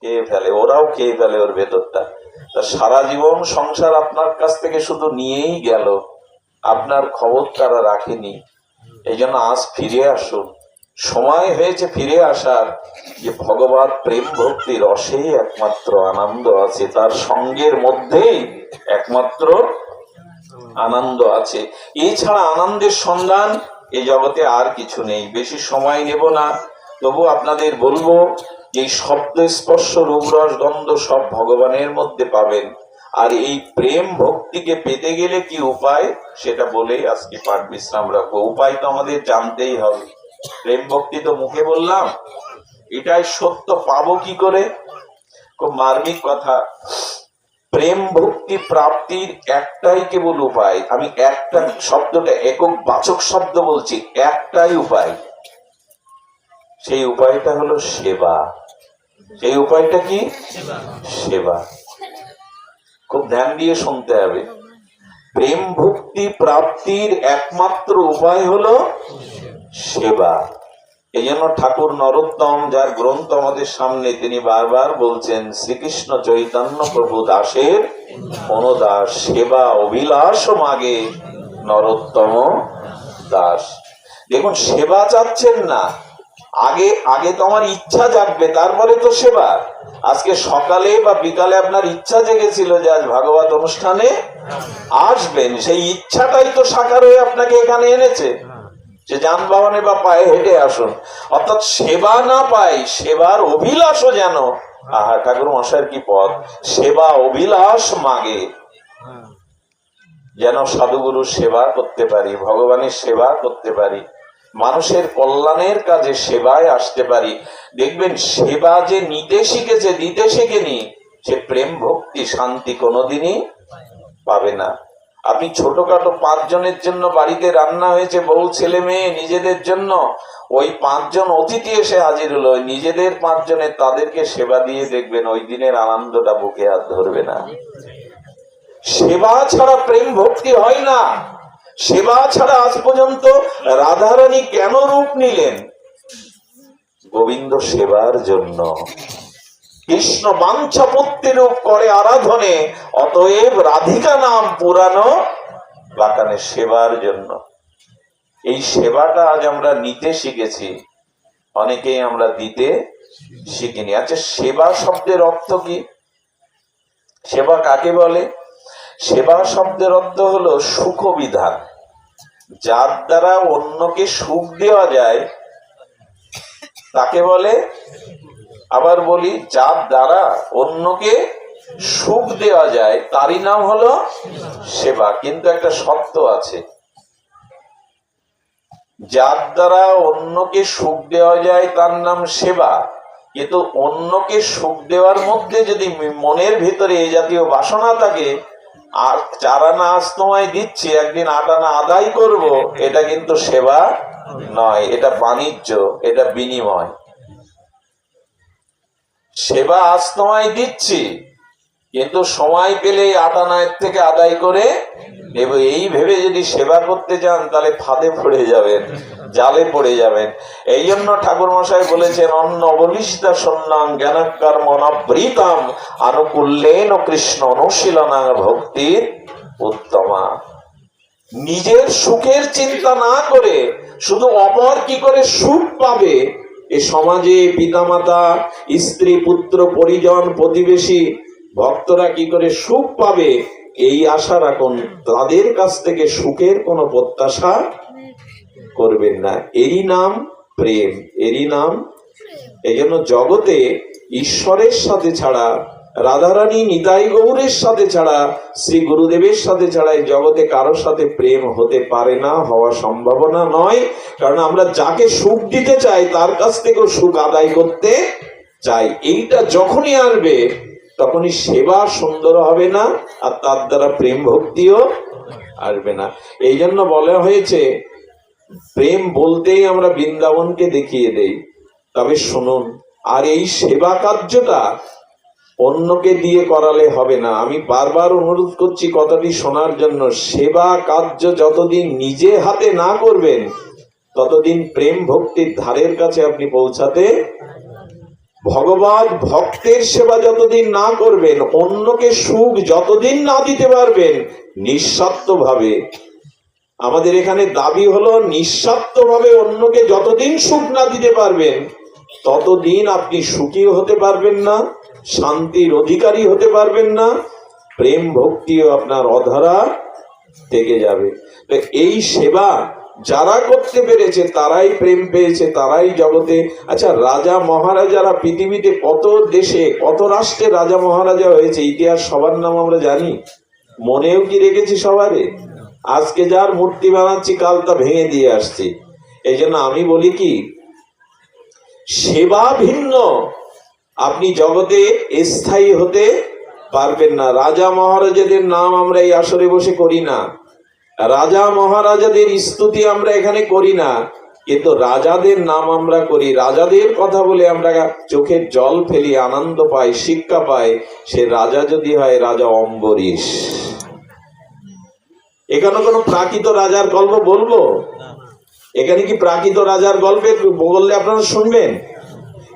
খেয়ে ফেলে, ওরাও খেয়ে ফেলে ওর ভেতরটা। তা সারা জীবন সংসার আপনার কাছ থেকে শুধু নিয়েই গেল, আপনার খবর তারা রাখেনি। এই জন্য আজ ফিরে আসুন, সময় হয়েছে ফিরে আসার। যে ভগবত প্রেম ভক্তি রসেই একমাত্র আনন্দ আছে, তার সঙ্গের মধ্যেই একমাত্র আনন্দ আছে। এছাড়া আনন্দের সন্ধান এই জগতে আর কিছু নেই। বেশি সময় নেব না, তবু আপনাদের বলবো যে শব্দ স্পর্শ রূপ রস গন্ধ সব ভগবানের মধ্যে পাবেন। আর এই প্রেম ভক্তিকে পেতে গেলে কি উপায়, সেটা বলেই আজকে পাঠ বিশ্রাম রাখবো। উপায় তো আমাদের জানতেই হবে। প্রেম ভক্তি তো মুখে বললাম, এটাই সত্য, পাবো কি করে? খুব মার্মিক কথা। প্রেম ভক্তি প্রাপ্তির একটাই কেবল উপায়, আমি একটা শব্দটা একক বাচক শব্দ বলছি, একটাই উপায়। সেই উপায়টা হলো সেবা। সেই উপায়টা কি? সেবা। খুব ধ্যান দিয়ে শুনতে হবে। প্রেম ভক্তি প্রাপ্তির একমাত্র উপায় হলো সেবা। এই জন্য ঠাকুর নরোত্তম, যার গ্রন্থ আমাদের সামনে, তিনি বারবার বলছেন শ্রীকৃষ্ণ চৈতন্য প্রভু দাসের অনুদাস, সেবা অভিলাষ মাগে নরোত্তম দাস। দেখুন, সেবা চাচ্ছেন না, আগে আগে তো আমার ইচ্ছা জাগবে, তারপরে তো সেবা। আজকে সকালে বা বিকালে আপনার ইচ্ছা জেগেছিল যে আজ ভাগবত অনুষ্ঠানে আসবেন, সেই ইচ্ছাটাই তো সাকার হয়ে আপনাকে এখানে এনেছে। যে যানবাহনে বা পায়ে হেঁটে আসুন, অর্থাৎ সেবা না পাই, সেবার অভিলাষও যেন, আহা ঠাকুর মশাইয়ের কি পথ, সেবা অভিলাষ মাগে, যেন সাধুগুরুর সেবা করতে পারি, ভগবানের সেবা করতে পারি, মানুষের কল্যাণের কাজে সেবায় আসতে পারি। দেখবেন সেবা যে নিতে শিখেছে, দিতে শেখেনি, সে প্রেম ভক্তি শান্তি কোনোদিনই পাবে না। আপনি ছোটখাটো 5 জনের জন্য বাড়িতে রান্না হয়েছে, বউ ছেলে মেয়ে নিজেদের জন্য, ওই 5 জন অতিথি এসে হাজির হলো, ওই নিজেদের 5 জনের, তাদেরকে সেবা দিয়ে দেখবেন ওই দিনের আনন্দটা বুকে হাত ধরবে না। সেবা ছাড়া প্রেম ভক্তি হয় না। সেবা ছাড়া আজ পর্যন্ত রাধারানী কেন রূপ নিলেন? গোবিন্দ সেবার জন্য। কৃষ্ণ বাঞ্ছাপত্তি রূপ করে আরাধনে, অতএব রাধিকা নাম পুরানো বাকানে, সেবার জন্য। এই সেবাটা আজ আমরা নিতে শিখেছি, অনেকেই আমরা দিতে শিখিনি। আচ্ছা, সেবা শব্দের অর্থ কি? সেবা কাকে বলে? সেবা শব্দের অর্থ হলো সুখ বিধান। যার দ্বারা অন্যকে সুখ দেওয়া যায় তাকে বলে। আবার বলি, যার দ্বারা অন্যকে সুখ দেওয়া যায় তারই নাম হলো সেবা। কিন্তু একটা শর্ত আছে, যার দ্বারা অন্যকে সুখ দেওয়া যায় তার নাম সেবা, কিন্তু অন্যকে সুখ দেওয়ার মধ্যে যদি মনের ভিতরে এই জাতীয় বাসনা থাকে, আর 4 আনা আজ তোমায় দিচ্ছি, একদিন 8 আনা আদায় করব, এটা কিন্তু সেবা নয়, এটা বাণিজ্য, এটা বিনিময়। সেবা আজ তোমায় দিচ্ছি, কিন্তু সময় পেলে 8 আনা এর থেকে আদায় করে নেব, এই ভেবে যদি সেবা করতে যান তাহলে ফাঁদে পড়ে যাবেন, জালে পড়ে যাবেন। এই জন্য ঠাকুর মশাই বলেছেন, অন্ন অবলিষ্টা সন্ন্যাং জ্ঞানকর্ম অনাবৃতাম আনুকূল্যেন কৃষ্ণ অনুশীলনাং ভক্তির উত্তমা। নিজের সুখের চিন্তা না করে শুধু অপর কি করে সুখ পাবে, এ সমাজে পিতামাতা, স্ত্রী, পুত্র, পরিজন, প্রতিবেশী, ভক্তরা কি করে সুখ পাবে, এই আশা রাখুন। তাদের কাছ থেকে সুখের কোনো প্রত্যাশা করবেন না। এরই নাম প্রেম, এরই নাম। এই জন্য জগতে ঈশ্বরের সাথে ছাড়া, রাধারানী নিতাই গৌরের সাথে ছাড়া, শ্রী গুরুদেবের সাথে ছাড়া এই জগতে কারোর সাথে প্রেম হতে পারে না, হওয়া সম্ভাবনা নয়। কারণ আমরা যাকে সুখ দিতে চাই তার কাছ থেকেও সুখ আদায় করতে চাই। এইটা যখনই আসবে তখনই সেবা সুন্দর হবে না, আর তার দ্বারা প্রেম ভক্তিও আসবে না। এই জন্য বলা হয়েছে, প্রেম বলতেই আমরা বৃন্দাবনকে দেখিয়ে দেই। তবে শুনুন, আর এই সেবা কার্যটা অন্যকে দিয়ে করালে হবে না। আমি বারবার অনুরোধ করছি কথাটি শোনার জন্য। সেবা কার্য যতদিন নিজে হাতে না করবেন ততদিন প্রেম ভক্তির ধারের কাছে আপনি পৌঁছাতে ভগবত ভক্তের সেবা যতদিন না করবেন, অন্যকে সুখ যতদিন না দিতে পারবেন নিঃস্বার্থভাবে, আমাদের এখানে দাবি হলো নিঃস্বার্থভাবে অন্যকে যতদিন সুখ না দিতে পারবেন ততদিন আপনি সুখী হতে পারবেন না, শান্তির অধিকারী হতে পারবেন না, প্রেম ভক্তিও আপনার অধরা থেকে যাবে। তো এই সেবা যারা করতে পেরেছে তারাই প্রেম পেয়েছে, তারাই জগতে। আচ্ছা, রাজা মহারাজারা পৃথিবীতে কত দেশে কত রাষ্ট্রে রাজা মহারাজা হয়েছে, ইতিহাস সবার নাম আমরা জানি, মনেও কি রেখেছি সবারে? আজকে যার মূর্তি বানাচ্ছি কাল তা ভেঙে দিয়ে আসছি। এই জন্য আমি বলি কি, সেবা ভিন্ন, আপনি জগতে স্থায়ী হতে পারবেন না। রাজা মহারাজাদের নাম আমরা এই আসরে বসে করি না, রাজা মহারাজাদের স্তুতি আমরা এখানে করি না, কিন্তু রাজাদের নাম আমরা করি, রাজাদের কথা বলে আমরা চোখের জল ফেলি, আনন্দ পাই, শিক্ষা পাই। সে রাজা যদি হয় রাজা অম্বরীশ। এখানে কোনো প্রাকৃত রাজার গল্প বলবো? এখানে কি প্রাকৃত রাজার গল্পের বললে আপনারা শুনবেন?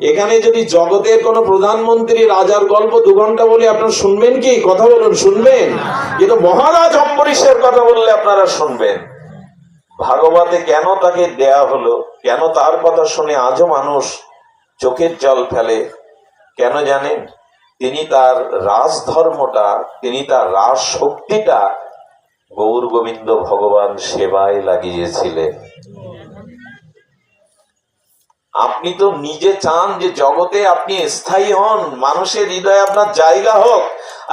এখানে যদি জগতের কোন প্রধানমন্ত্রী রাজার গল্প 2 ঘন্টা বলে আপনারা শুনবেন কি? কথা বলুন, শুনবেন? কিন্তু মহারাজ অম্বরীশের কথা বললে আপনারা শুনবেন। ভাগবতে কেন তাকে দেয়া হলো, কেন তার কথা শুনে আজও মানুষ চোখের জল ফেলে, কেন জানেন? তিনি তার রাজধর্মটা, তিনি তার রাজ শক্তিটা গৌর গোবিন্দ ভগবান সেবায় লাগিয়েছিলেন। আপনি তো নিজে চান যে জগতে আপনি স্থায়ী হন, মানুষের হৃদয়ে আপনার জায়গা হোক।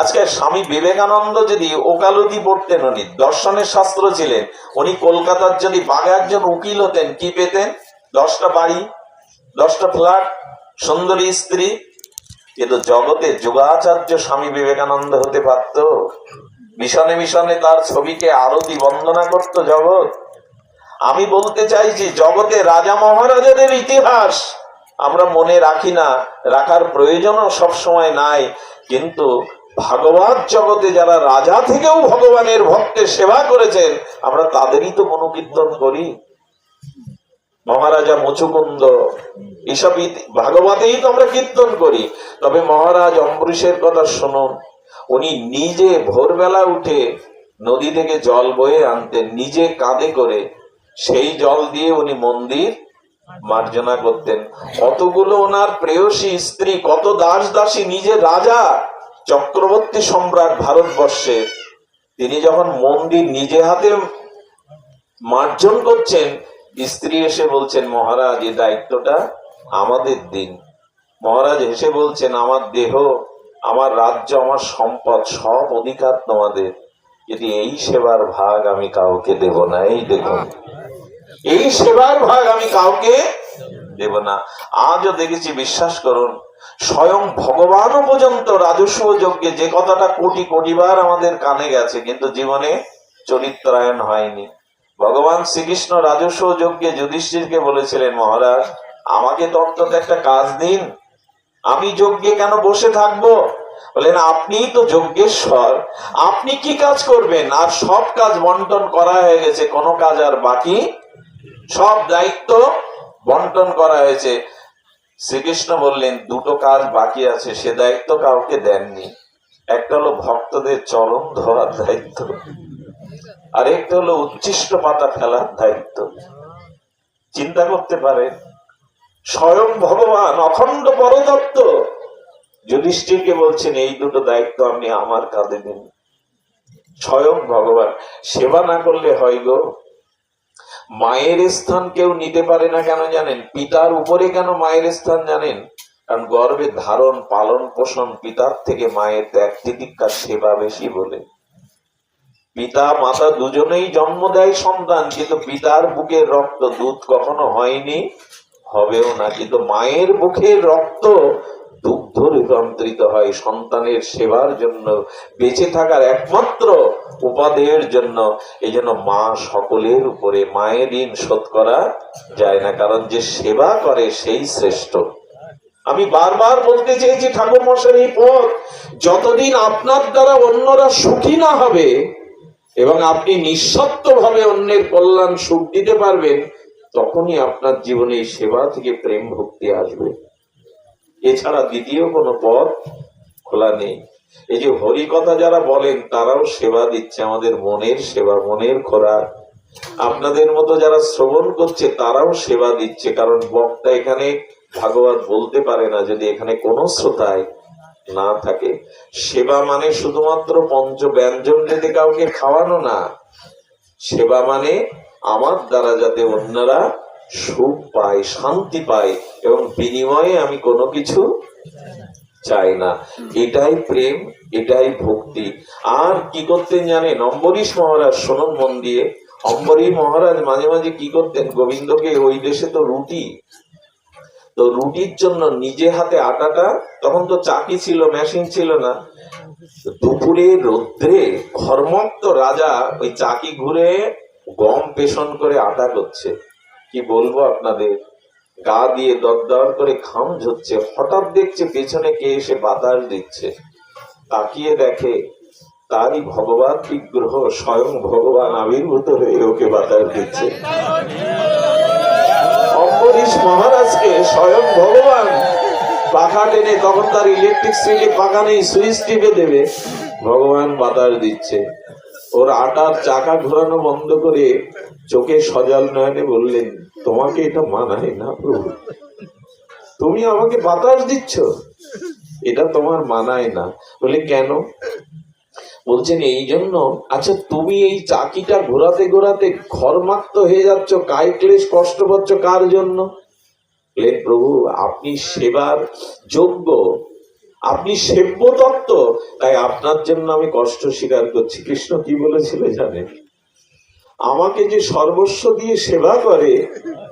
আজকে স্বামী বিবেকানন্দ যদি ওকালতি পড়তেন, উনি দর্শনের শাস্ত্র ছিলেন, উনি কলকাতার যদি বাগে একজন উকিল হতেন, কি পেতেন? 10টা বাড়ি, 10টা ফ্ল্যাট, সুন্দরী স্ত্রী। কিন্তু জগতে যোগাচার্য স্বামী বিবেকানন্দ হতে পারত? মিশনে মিশনে তার ছবিকে আরতি বন্দনা করত জগৎ। আমি বলতে চাইছি, জগতে রাজা মহারাজাদের ইতিহাস আমরা মনে রাখি না, রাখার প্রয়োজনও সবসময় নাই, কিন্তু ভাগবত জগতে যারা রাজা থেকেও ভগবানের ভক্তের সেবা করেছেন আমরা তাদেরই তো মনোকীর্তন করি। মহারাজা মুচুকুন্দ, এসব ভাগবতেই তো আমরা কীর্তন করি। তবে মহারাজ অম্বরীশের কথা শুনুন, উনি নিজে ভোরবেলা উঠে নদী থেকে জল বয়ে আনতেন, নিজে কাঁধে করে, সেই জল দিয়ে উনি মন্দির মার্জনা করতেন। কতগুলো ওনার প্রেয়সী স্ত্রী, কত দাস দাসী, নিজে রাজা চক্রবর্তী সম্রাট ভারতবর্ষের, তিনি যখন মন্দির নিজে হাতে মার্জন করছেন, স্ত্রী এসে বলছেন, মহারাজ এই দায়িত্বটা আমাদের দিন। মহারাজ হেসে বলছেন, আমার দেহ, আমার রাজ্য, আমার সম্পদ, সব অধিকার তোমাদের, যদি এই সেবার ভাগ আমি কাউকে দেব না। এই দেখুন, এই সেবার ভাগ আমি কাউকে দেব না। আজও দেখেছি, বিশ্বাস করুন, স্বয়ং ভগবানও পর্যন্ত রাজস্ব যজ্ঞে, যে কথাটা কোটি কোটিবার আমাদের কানে গেছে কিন্তু জীবনে চরিত্রায়ন হয়নি। ভগবান শ্রীকৃষ্ণ রাজস্ব যজ্ঞে যুধিষ্ঠিরকে বলেছিলেন, মহারাজ আমাকে তো অন্তত একটা কাজ দিন, আমি যজ্ঞে কেন বসে থাকবো? বলেন, আপনিই তো যজ্ঞেশ্বর, আপনি কি কাজ করবেন? আর সব কাজ বন্টন করা হয়ে গেছে, কোনো কাজ আর বাকি, সব দায়িত্ব বন্টন করা হয়েছে। শ্রীকৃষ্ণ বললেন, 2টো কাজ বাকি আছে, সে দায়িত্ব কাউকে দেননি। একটা হলো ভক্তদের চরণ ধরার দায়িত্ব, আর একটা হলো উচ্ছিষ্ট পাতা ফেলার দায়িত্ব। চিন্তা করতে পারেন, স্বয়ং ভগবান অখণ্ড পরতত্ত্ব যুধিষ্ঠিরকে বলছেন, এই 2টো দায়িত্ব আপনি আমার কাঁধে দিন। স্বয়ং ভগবান। সেবা না করলে হয় গো? মায়ের স্থান কেউ নিতে পারে না, কেন জানেন? পিতার উপরে কেন মায়ের স্থান জানেন? কারণ গর্ভে ধারণ, পালন, পোষণ পিতার থেকে মায়ের ত্যাগ তিতিক্ষার সেবা বেশি বলে। পিতা মাতা দুজনেই জন্ম দেয় সন্তান, কিন্তু পিতার বুকের রক্ত দুধ কখনো হয়নি, হবেও না। কিন্তু মায়ের বুকের রক্ত দুগ্ধ রূপান্তরিত হয় সন্তানের সেবার জন্য, বেঁচে থাকার একমাত্র উপাদেয়ের জন্য। এই জন্য মা সকলের উপরে, মায়ের ঋণ শোধ করা যায় না, কারণ যে সেবা করে সেই শ্রেষ্ঠ। আমি বারবার বলতে চেয়েছি, ঠাকুর মশাই এই পথ, যতদিন আপনার দ্বারা অন্যরা সুখী না হবে এবং আপনি নিঃস্বার্থ ভাবে অন্যের কল্যাণ সুখ দিতে পারবেন, তখনই আপনার জীবনে এই সেবা থেকে প্রেম ভক্তি আসবে। এছাড়া দ্বিতীয় কোনো পথ খোলা নেই। এই যে হরি কথা যারা বলেন তারাও সেবা দিচ্ছে, আমাদের মনের সেবা, মনের খোরাক। আপনাদের মতো যারা শ্রবণ করছে তারাও সেবা দিচ্ছে, কারণ বক্তা এখানে ভাগবত বলতে পারে না যদি এখানে কোনো শ্রোতায় না থাকে। সেবা মানে শুধুমাত্র পঞ্চ ব্যঞ্জন রেখে কাউকে খাওয়ানো না, সেবা মানে আমার দ্বারা যাতে অন্যরা সুখ পায়, শান্তি পায়, এবং বিনিময়ে আমি কোনো কিছু চাই না। এটাই প্রেম, এটাই ভক্তি। আর কি করতেন জানেন অম্বরীশ মহারাজ? শুনুন মন দিয়ে। অম্বরীশ মহারাজ মাঝে মাঝে কি করতেন, গোবিন্দকে, ওই দেশে তো রুটি, তো রুটির জন্য নিজে হাতে আটাটা, তখন তো চাকি ছিল, মেশিন ছিল না, দুপুরে রৌদ্রে ঘর্মক্ত রাজা ওই চাকি ঘুরে গম পেষণ করে আটা করছে। কি বলবো আপনাদের, গা দিয়ে দরদর করে ঘাম ঝরছে। হঠাৎ দেখছে পেছনে কে এসে বাতাস দিচ্ছে, তাকিয়ে দেখে তারই ভগবান বিগ্রহ, স্বয়ং ভগবান আবির্ভূত হয়ে ওকে বাতাস দিচ্ছে। অম্বরীশ মহারাজকে স্বয়ং ভগবান পাখা টেনে, তখন তার ইলেকট্রিক সিটি পাখা নেই, সুইচ টিপে দেবে, ভগবান বাতাস দিচ্ছে। ওর আটার চাকা ঘোরানো বন্ধ করে চোখে সজল নয়নে বললেন, তোমাকে এটা মানায় না প্রভু, তুমি আমাকে বাতাস দিচ্ছ, এটা তোমার মানায় না। বলে কেন? বলছেন এই জন্য। আচ্ছা তুমি এই চাকিটা ঘোরাতে ঘোরাতে ঘর্মাক্ত হয়ে যাচ্ছ, কায় ক্লেশ কষ্ট পাচ্ছ কার জন্য? প্রভু আপনি সেবার যোগ্য, আপনি সেব্য তত্ত্ব, তাই আপনার জন্য আমি কষ্ট স্বীকার করছি। কৃষ্ণ কি বলেছিল জানেন? আমাকে যে সর্বস্ব দিয়ে সেবা করে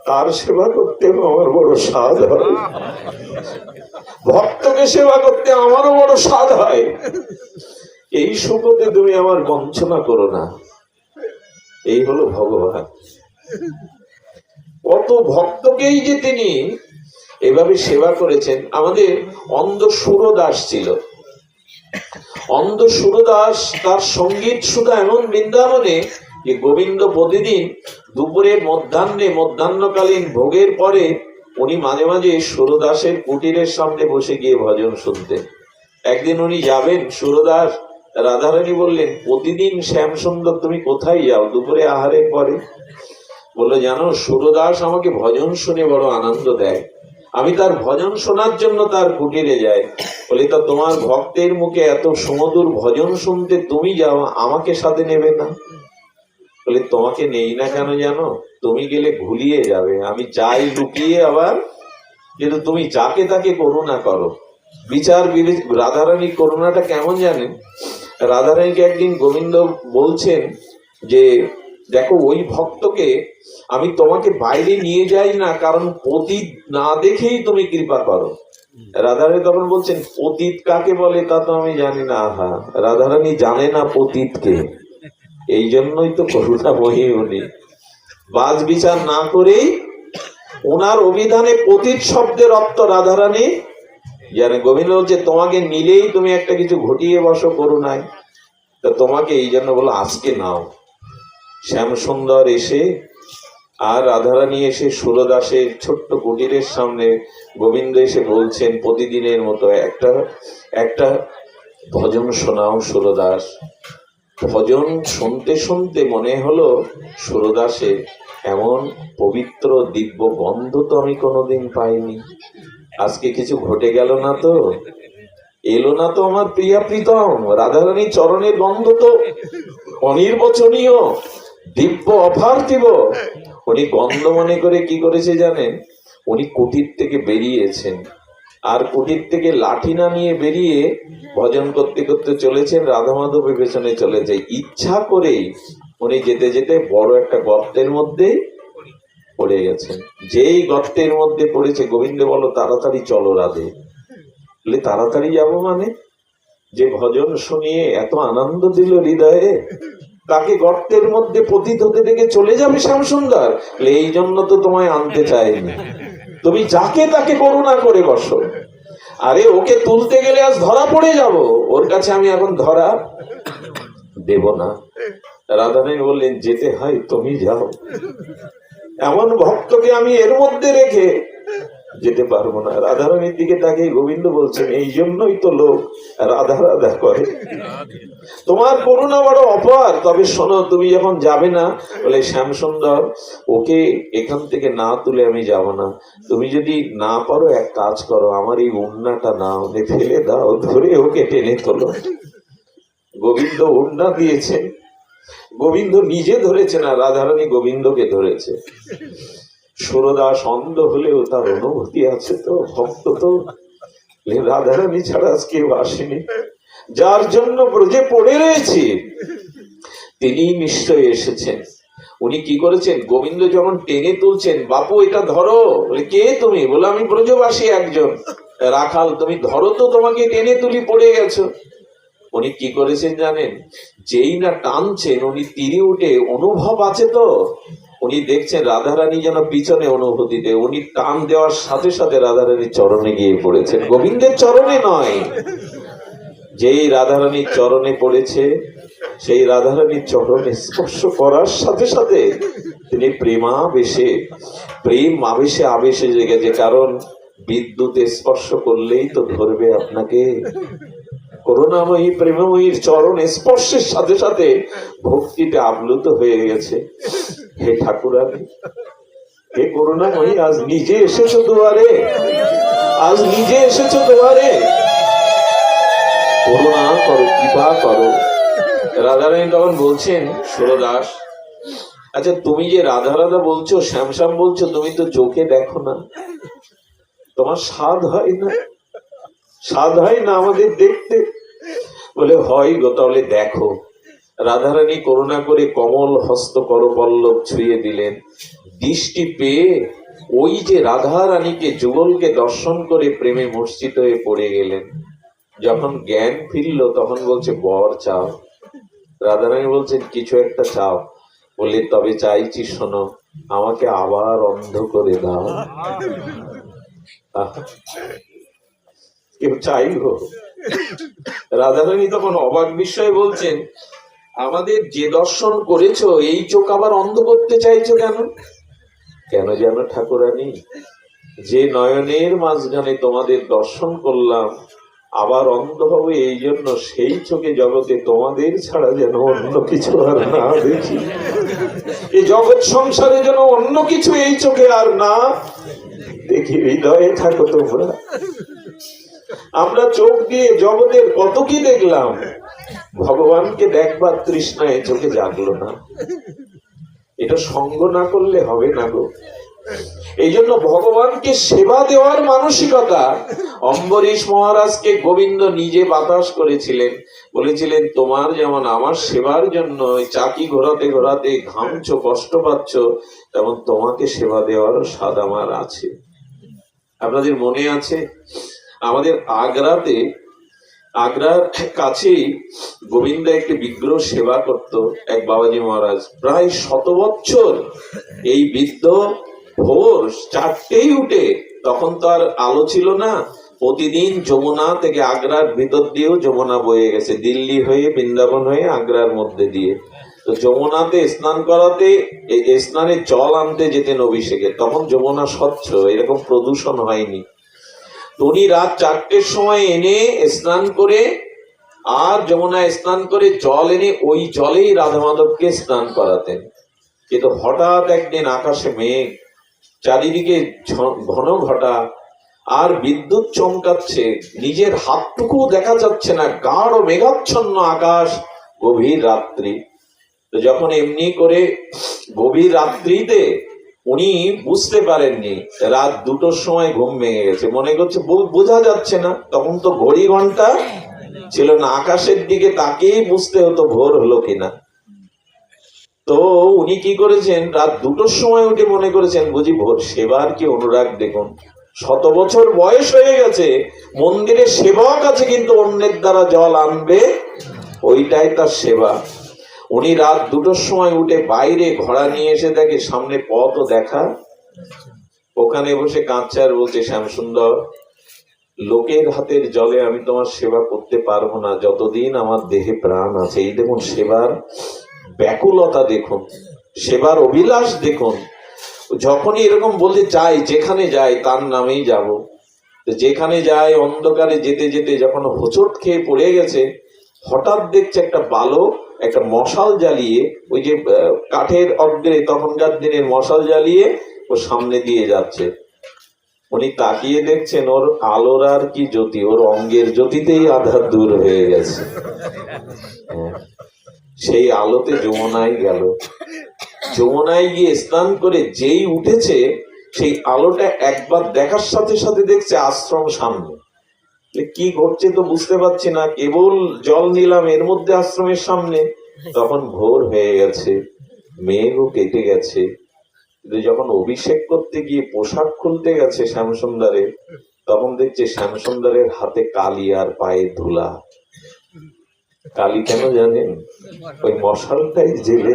তার সেবা করতে আমার বড় স্বাদ হয়, ভক্তকে সেবা করতে আমারও বড় স্বাদ হয়। এই সুখতে তুমি আমার বঞ্চনা করো না। এই হলো ভগবান। কত ভক্তকেই যে তিনি এভাবে সেবা করেছেন। আমাদের অন্ধ সুরদাস ছিল, অন্ধ সুরদাস, তার সঙ্গীত সুধা এমন বৃন্দাবনে যে গোবিন্দ প্রতিদিন দুপুরে মধ্যাহ্নকালীন ভোগের পরে উনি মাঝে মাঝে সুরদাসের কুটিরের সামনে বসে গিয়ে ভজন শুনতেন। একদিন উনি যাবেন, সুরদাস, রাধারানী বললেন, প্রতিদিন শ্যাম সুন্দর তুমি কোথায় যাও দুপুরে আহারের পরে? বললো, জানো সুরদাস আমাকে ভজন শুনে বড় আনন্দ দেয়, আমি তার ভজন শোনার জন্য তার কুটিরে যাই। বলে, তা তোমার ভক্তের মুখে এত সুমধুর ভজন শুনতে তুমি যাও, আমাকে সাথে নেবে না? বলে, তোমাকে নেই না কেন জানো? তুমি গেলে ভুলিয়ে যাবে, আমি যাই লুকিয়ে আবার, কিন্তু তুমি যাকে তাকে করুণা করো। বিচার রাধারানী করুণাটা কেমন জানেন? রাধারানীকে একদিন গোবিন্দ বলছেন যে দেখো ওই ভক্তকে আমি তোমাকে বাইরে নিয়ে যাই না, কারণ পতিত না দেখেই তুমি কৃপা করো। রাধারানী তখন বলছেন, পতিত কাকে বলে তা তো আমি জানি না। আহা, রাধারানী জানে না পতিতকে, এই জন্যই তো করুণাময়ী উনি। বাজ বিচার না করেই ওনার অভিধানে পতিত শব্দের অর্থ রাধারানী জানে। গোবিন্দ বলছে, তোমাকে নিলেই তুমি একটা কিছু ঘটিয়ে বসো করুণায়, তো তোমাকে এই জন্য বলো আজকে নাও। শ্যাম সুন্দর এসে আর রাধারানী এসে সুরদাসের ছোট্ট কুটিরের সামনে গোবিন্দ এসে বলছেন, প্রতিদিনের মতো একটা ভজন শোনাও সুরদাস। ভজন শুনতে শুনতে মনে হলো সুরদাসের এমন পবিত্র দিব্য গন্ধ তো আমি কোনোদিন পাইনি। আজকে কিছু ঘটে গেল না তো? এলো না তো আমার প্রিয়া প্রীতম রাধারানী চরণের গন্ধ তো অনির্বচনীয়, দিব্য, অপার্থিব। উনি গন্ধ মনে করে কি করেছে জানেন? উনি কুটির থেকে বেরিয়েছেন, আর কুটির থেকে লাঠি না নিয়ে বেরিয়ে ভজন করতে করতে চলেছেন, রাধা মাধবের পেছনে চলে যায়। ইচ্ছা করেই উনি যেতে যেতে বড় একটা গর্তের মধ্যে পড়ে গেছেন। যেই গর্তের মধ্যে পড়েছে, গোবিন্দ বলো তাড়াতাড়ি চলো রাধে। বলে, তাড়াতাড়ি যাবো মানে? যে ভজন শুনিয়ে এত আনন্দ দিল হৃদয়ে, তাকে গর্তের মধ্যে পতিত হতে দেখে চলে যাবে শ্যাম সুন্দর? এই জন্য তো তোমায় আনতে চাইনি, তুমি যাকে তাকে করুণা করে বসো। আরে ওকে তুলতে গেলে আজ ধরা পড়ে যাব, ওর কাছে আমি এখন ধরা দেব না। রাধারানী বললেন, যেতে হয় তুমি যাও, এমন ভক্তকে আমি এর মধ্যে রেখে যেতে পারবো না। রাধারানীর দিকে তাকে গোবিন্দ বলছেন, এই জন্যই তো লোক রাধা রাধা করে, তোমার করুণা বড় অপার। তবে শোনো, তুমি যখন যাবে না, বলে শ্যামসুন্দর, ওকে এখান থেকে না তুলে আমি যাব না। তুমি যদি না পারো এক কাজ করো, আমার এই উন্নাটা নাও, ফেলে দাও, ধরে ওকে টেনে তোলো। গোবিন্দ উন্না দিয়েছেন, গোবিন্দ নিজে ধরেছে না, রাধারানী গোবিন্দকে ধরেছে। সুরদাস অন্ধ হলেও তার অনুভূতি আছে তো, ভক্ত তো। রাধারানী ছাড়া আজ কেউ আসেনি, যার জন্য ব্রজে পড়ে রয়েছে তিনি নিশ্চয় এসেছেন। উনি কি করেছেন, গোবিন্দ যখন টেনে তুলছেন, বাপু এটা ধরো, বলে কে তুমি? বলে আমি ব্রজবাসী একজন রাখাল, তুমি ধরো তো, তোমাকে টেনে তুলি, পড়ে গেছো। উনি কি করেছেন জানেন, যেই না টানছেন উনি তীরে উঠে, অনুভব আছে তো, উনি দেখছেন রাধারানী যেন পিছনে অনুভূতিতে, উনি টান দেওয়ার সাথে সাথে রাধারানীর চরণে গিয়ে পড়েছেন, গোবিন্দের চরণে নয়। যেই রাধারানীর চরণে পড়েছে, সেই রাধারানীর চরণে স্পর্শ করার সাথে সাথে তিনি প্রেমাবেশে, প্রেম আবেশে আবেশে জেগেছে। কারণ বিদ্যুতে স্পর্শ করলেই তো ধরবে আপনাকে। করুণাময়ী প্রেমময়ীর চরণ স্পর্শের সাথে সাথে ভক্তিতে আপ্লুত হয়ে গেছে। হে ঠাকুরানী, হে করুণাময়ী, আজ নিজে এসেছো দুয়ারে, আজ নিজে এসেছো দুয়ারে, করুণা করো, কৃপা করো। রাধারানী তখন বলছেন, সুরদাস, আচ্ছা তুমি যে রাধা রাধা বলছো, শ্যাম শ্যাম বলছো, তুমি তো চোখে দেখো না, তোমার স্বাদ হয় না, স্বাদ হয় না আমাদের দেখতে? বলে হয় গো, তাহলে দেখো। রাধারানী করুণা করে কমল হস্ত করপল্লব ছুঁয়ে দিলেন। দৃষ্টি পেয়ে ওই যে রাধারানীকে, যুগলকে দর্শন করে প্রেমে মূর্ছিত হয়ে পড়ে গেলেন। যখন জ্ঞান ফিরল তখন বলছে, বর চাও। রাধারানী বলছেন, কিছু একটা চাও। বললে, তবে চাইছি, শোনো, আমাকে আবার অন্ধ করে দাও। কেউ চাইল? রাধারানী তখন অবাক বিস্ময়ে বলছেন, আমাদের যে দর্শন করেছো, এই চোখ আবার অন্ধ করতে চাইছো কেন? কেন জানো ঠাকুরানী, যে নয়নের মাঝখানে তোমাদের দর্শন করলাম, আবার অন্ধ হবে এই জন্য, সেই চোখে জগতে তোমাদের ছাড়া যেন অন্য কিছু আর না দেখি। এই জগৎ সংসারে যেন অন্য কিছু এই চোখে আর না দেখি। হৃদয়ে থাকো তোমরা। আমরা চোখ দিয়ে জগতের কত কি দেখলাম, ভগবানকে দেখবার তৃষ্ণায় চোখে জাগলো না। এটা সঙ্গ না করলে হবে না গো। এই জন্য ভগবানকে সেবা দেওয়ার মানসিকতা। অম্বরীশ মহারাজকে গোবিন্দ নিজে বাতাস করেছিলেন, বলেছিলেন, তোমার যেমন আমার সেবার জন্য চাকি ঘোরাতে ঘোরাতে ঘামছো, কষ্ট পাচ্ছ, তেমন তোমাকে সেবা দেওয়ারও স্বাদ আমার আছে। আপনাদের মনে আছে, আমাদের আগ্রাতে, আগ্রার কাছেই গোবিন্দ একটি বিগ্রহ সেবা করত এক বাবাজি মহারাজ। প্রায় 100 বছর এই বৃদ্ধ ভোর 4টেই উঠে, তখন তো আর আলো ছিল না, প্রতিদিন যমুনা থেকে, আগ্রার ভিতর দিয়েও যমুনা বয়ে গেছে, দিল্লি হয়ে, বৃন্দাবন হয়ে, আগ্রার মধ্যে দিয়ে। তো যমুনাতে স্নান করাতে, এই স্নানের জল আনতে যেতেন অভিষেকে। তখন যমুনা স্বচ্ছ, এরকম প্রদূষণ হয়নি। উনি রাত 4টের সময় এনে স্নান করে, আর যমুনায় স্নান করে জল এনে ওই জলেই রাধা মাধবকে স্নান করাতেন। কিন্তু হঠাৎ একদিন আকাশে মেঘ, চারিদিকে ঘন ঘটা, আর বিদ্যুৎ চমকাচ্ছে, নিজের হাতটুকু দেখা যাচ্ছে না, গাঢ় মেঘাচ্ছন্ন আকাশ, গভীর রাত্রি। তো যখন এমনি করে গভীর রাত্রিতে উনি বুঝতে পারেননি, রাত 2টোর সময় ঘুম ভেঙে গেছে, মনে করছে বোঝা যাচ্ছে না, তখন তো ঘড়ি ঘন্টা ছিল না, আকাশের দিকে তাকিয়েই বুঝতে হতো ভোর হলো কিনা। তো উনি কি করেছেন, রাত 2টোর সময় উঠে মনে করেছেন বুঝি ভোর। সেবার কি অনুরাগ দেখুন, 100 বছর বয়স হয়ে গেছে, মন্দিরে সেবক আছে, কিন্তু অন্যের দ্বারা জল আনবে, ওইটাই তার সেবা। উনি রাত 2টোর সময় উঠে বাইরে ঘোড়া নিয়ে এসে দেখে সামনে পথও দেখা, ওখানে বসে কাঁদছে আর বলছে, শ্যামসুন্দর, লোকের হাতের জলে আমি তোমার সেবা করতে পারবো না যতদিন আমার দেহে প্রাণ আছে। এই দেখুন সেবার ব্যাকুলতা দেখুন, সেবার অভিলাষ দেখুন। যখনই এরকম বলতে চাই, যেখানে যাই তার নামেই যাব, যেখানে যায় অন্ধকারে যেতে যেতে যখন হোঁচট খেয়ে পড়ে গেছে, হঠাৎ দেখছে একটা বালক একটা মশাল জ্বালিয়ে, ওই যে কাঠের অগ্রে তখনকার দিনের মশাল জ্বালিয়ে ও সামনে দিয়ে যাচ্ছে। উনি তাকিয়ে দেখছেন ওর আলোর আর কি জ্যোতি, ওর অঙ্গের জ্যোতিতেই আধার দূর হয়ে গেছে। সেই আলোতে যমুনায় গেল। যমুনায় গিয়ে স্নান করে যেই উঠেছে, সেই আলোটা একবার দেখার সাথে সাথে দেখছে আশ্রম সামনে। কি ঘটছে তো বুঝতে পারছি না, কেবল জল নিলাম এর মধ্যে আশ্রমের সামনে। তখন ভোর হয়ে গেছে, মেঘও কেটে গেছে। যখন অভিষেক করতে গিয়ে পোশাক খুলতে গেছে শ্যামসুন্দরের, তখন দেখছে শ্যামসুন্দরের হাতে কালি আর পায়ে ধুলা। কালি কেন জানেন? ওই মশালটাই জেলে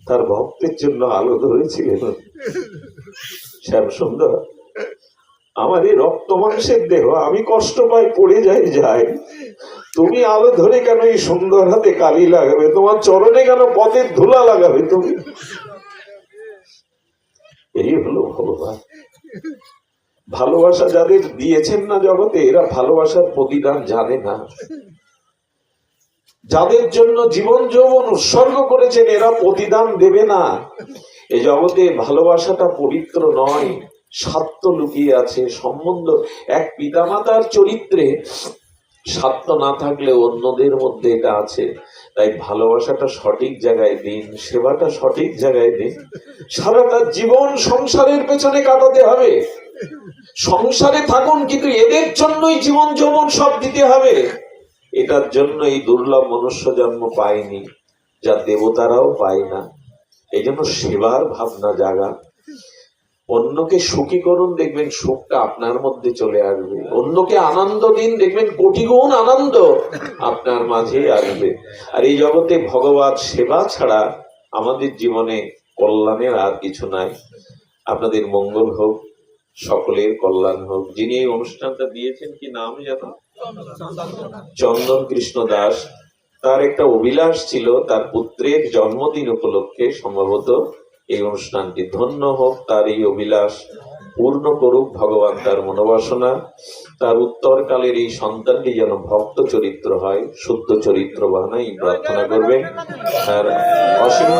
তার ভক্তের জন্য আলো ধরেছিলেন। শ্যামসুন্দর, আমার এই রক্ত মাংসের দেহ, আমি কষ্ট পাই, পড়ে যাই, তুমি আলো ধরে কেন এই সুন্দর হাতে কালি লাগাবে? তোমার চরণে কেন পথের ধুলা লাগাবে তুমি? এই হলো ভগবান। ভালোবাসা যাদের দিয়েছেন না জগতে, এরা ভালোবাসার প্রতিদান জানে না। যাদের জন্য জীবন যৌবন উৎসর্গ করেছেন, এরা প্রতিদান দেবে না। এই জগতে ভালোবাসাটা পবিত্র নয়, স্বার্থ লুকিয়ে আছে। সম্বন্ধ, এক পিতামাতার চরিত্রে স্বার্থ না থাকলে অন্যদের মধ্যে এটা আছে। তাই ভালোবাসাটা সঠিক জায়গায় দিন, সেবাটা সঠিক জায়গায় দিন। সারাটা জীবন সংসারের পেছনে কাটাতে হবে, সংসারে থাকুন, কিন্তু এদের জন্যই জীবন যৌবন সব দিতে হবে। এটার জন্য এই দুর্লভ মনুষ্য জন্ম পায়নি, যা দেবতারাও পায় না। এই জন্য সেবার ভাবনা জাগা। অন্যকে সুখী করুন, দেখবেন সুখটা আপনার মধ্যে চলে আসবে। অন্যকে আনন্দ দিন, দেখবেন কোটি গুণ আনন্দ আপনার মাঝে আসবে। আর এই জগতে ভগবত সেবা ছাড়া আমাদের জীবনে কল্যাণের আর কিছু নাই। আপনাদের মঙ্গল হোক, সকলের কল্যাণ হোক। যিনি এই অনুষ্ঠানটা দিয়েছেন, কি নাম যেন? চন্দন কৃষ্ণ দাস। তার একটা অভিলাষ ছিল, তার পুত্রের জন্মদিন উপলক্ষে সম্ভবত এই অনুষ্ঠানটি। ধন্য হোক তার এই অভিলাষ, পূর্ণ করুক ভগবান তার মনোবাসনা। তার উত্তরকালের এই সন্তানটি যেন ভক্ত চরিত্র হয়, শুদ্ধ চরিত্রবান হয়, প্রার্থনা করবেন। আর অসীম